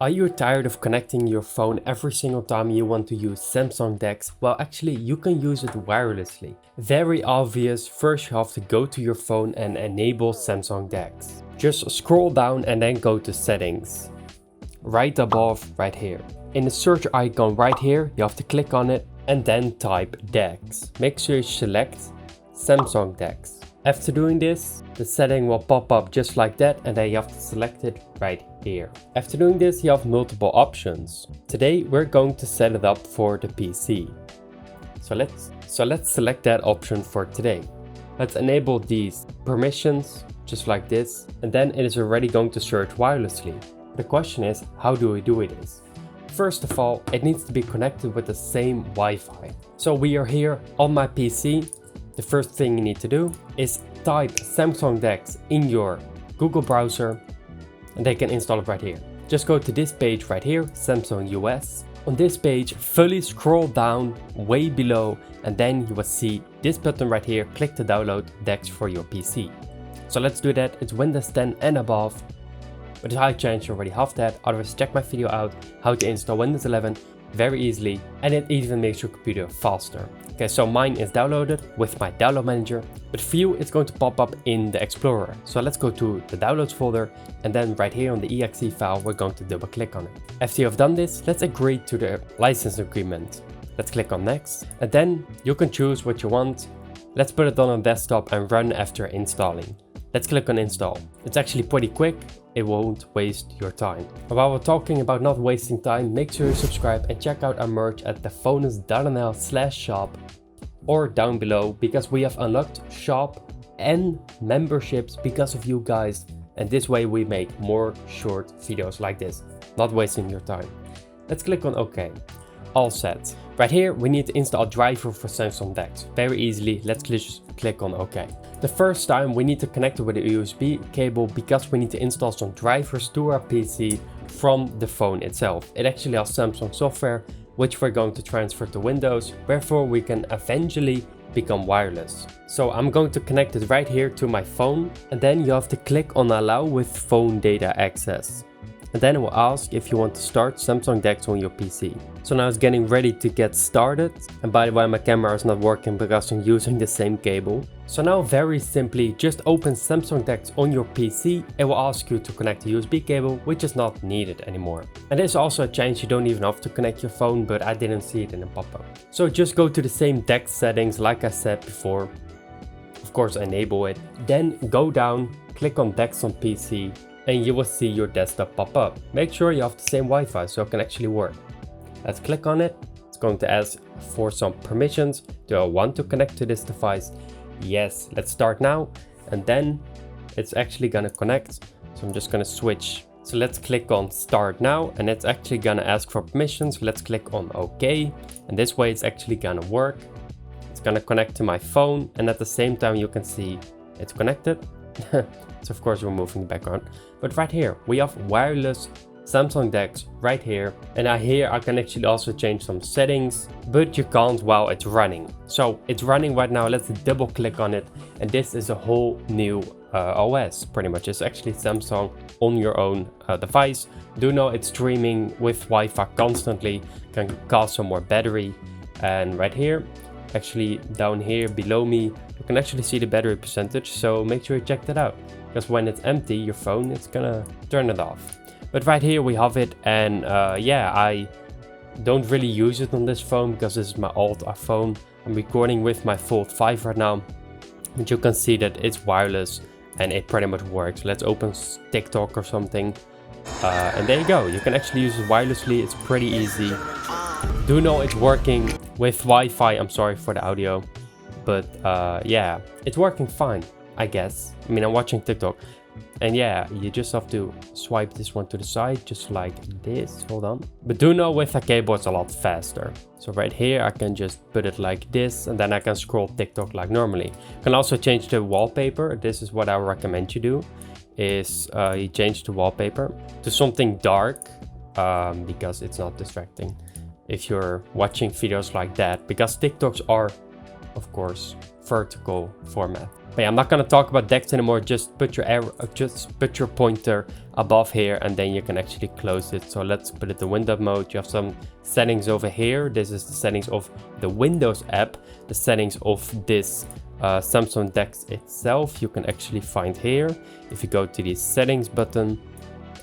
Are you tired of connecting your phone every single time you want to use Samsung Dex? Well, actually, you can use it wirelessly. Very obvious. First, you have to go to your phone and enable Samsung Dex. Just scroll down and then go to Settings. Right above, right here. In the search icon right here, you have to click on it and then type Dex. Make sure you select Samsung Dex. After doing this, the setting will pop up just like that, and then you have to select it right here. After doing this, you have multiple options. Today we're going to set it up for the PC. So let's select that option for today. Let's enable these permissions just like this, and then it is already going to search wirelessly. The question is, how do we do this? First of all, it needs to be connected with the same Wi-Fi. So we are here on my PC. The first thing you need to do is type Samsung Dex in your Google browser, and they can install it right here. Just go to this page right here, Samsung US. On this page, fully scroll down way below, and then you will see this button right here. Click to download Dex for your PC. So let's do that. It's Windows 10 and above. With a high chance you already have that. Otherwise, check my video out how to install Windows 11 very easily, and it even makes your computer faster. Okay, so mine is downloaded with my download manager, but for you it's going to pop up in the Explorer. So let's go to the downloads folder, and then right here on the exe file we're going to double click on it. After you have done this, let's agree to the license agreement. Let's click on next, and then you can choose what you want. Let's put it on a desktop and run after installing. Let's click on install. It's actually pretty quick. It won't waste your time. And while we're talking about not wasting time, make sure you subscribe and check out our merch at thephonus.nl/shop or down below, because we have unlocked shop and memberships because of you guys, and this way we make more short videos like this, not wasting your time. Let's click on OK. All set. Right here we need to install a driver for Samsung Dex. Very easily, let's just click on OK. The first time we need to connect it with a USB cable, because we need to install some drivers to our PC from the phone itself. It actually has Samsung software which we're going to transfer to Windows, wherefore we can eventually become wireless. So I'm going to connect it right here to my phone, and then you have to click on allow with phone data access. And then it will ask if you want to start Samsung Dex on your PC. So now it's getting ready to get started. And by the way, my camera is not working because I'm using the same cable. So now very simply, just open Samsung Dex on your PC. It will ask you to connect the USB cable, which is not needed anymore. And there's also a chance you don't even have to connect your phone, but I didn't see it in a pop-up. So just go to the same Dex settings like I said before. Of course, enable it. Then go down, click on Dex on PC, and you will see your desktop pop up. Make sure you have the same Wi-Fi so it can actually work. Let's click on it. It's going to ask for some permissions. Do I want to connect to this device? Yes, let's start now. And then it's actually gonna connect. So I'm just gonna switch. So let's click on start now, and it's actually gonna ask for permissions. Let's click on OK. And this way it's actually gonna work. It's gonna connect to my phone, and at the same time you can see it's connected. So of course we're moving the background, but right here we have wireless Samsung Dex right here, and here I can actually also change some settings, but you can't while it's running. So it's running right now. Let's double click on it, and this is a whole new OS pretty much. It's actually Samsung on your own device. Do know it's streaming with Wi-Fi constantly, can cost some more battery. And right here, actually down here below me, you can actually see the battery percentage, so make sure you check that out, because when it's empty, your phone, it's gonna turn it off. But right here we have it, and yeah, I don't really use it on this phone because this is my old iPhone. I'm recording with my Fold 5 right now, but you can see that it's wireless and it pretty much works. Let's open TikTok or something, and there you go. You can actually use it wirelessly. It's pretty easy. Do know it's working with Wi-Fi. I'm sorry for the audio, but yeah, it's working fine, I guess. I mean, I'm watching TikTok, and yeah, you just have to swipe this one to the side, just like this. Hold on. But do know with a cable it's a lot faster. So right here I can just put it like this, and then I can scroll TikTok like normally. You can also change the wallpaper. This is what I recommend you do, is you change the wallpaper to something dark, because it's not distracting if you're watching videos like that, because TikToks are, of course, vertical format. But yeah, I'm not gonna talk about Dex anymore. Just put your arrow, just put your pointer above here, and then you can actually close it. So let's put it in window mode. You have some settings over here. This is the settings of the Windows app. The settings of this Samsung Dex itself you can actually find here. If you go to the settings button,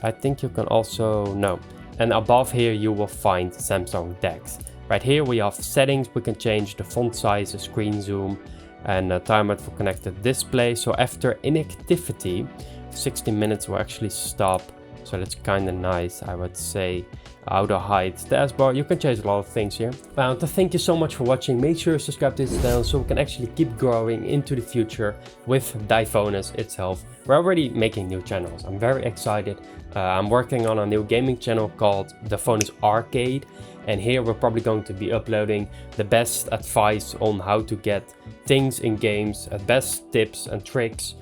I think you can also, no. And above here you will find Samsung Dex. Right here we have settings. We can change the font size, the screen zoom, and a timer for connected display. So after inactivity, 60 minutes will actually stop. So that's kind of nice, I would say. Auto height, taskbar, you can change a lot of things here. I want to thank you so much for watching. Make sure you subscribe to this channel so we can actually keep growing into the future with Diphonus itself. We're already making new channels. I'm very excited. I'm working on a new gaming channel called Diphonus Arcade. And here we're probably going to be uploading the best advice on how to get things in games, best tips and tricks,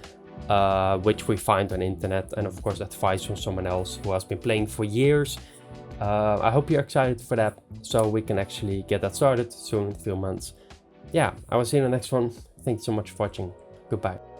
which we find on the internet, and of course advice from someone else who has been playing for years. I hope you're excited for that, so we can actually get that started soon in a few months. Yeah, I will see you in the next one. Thanks so much for watching. Goodbye.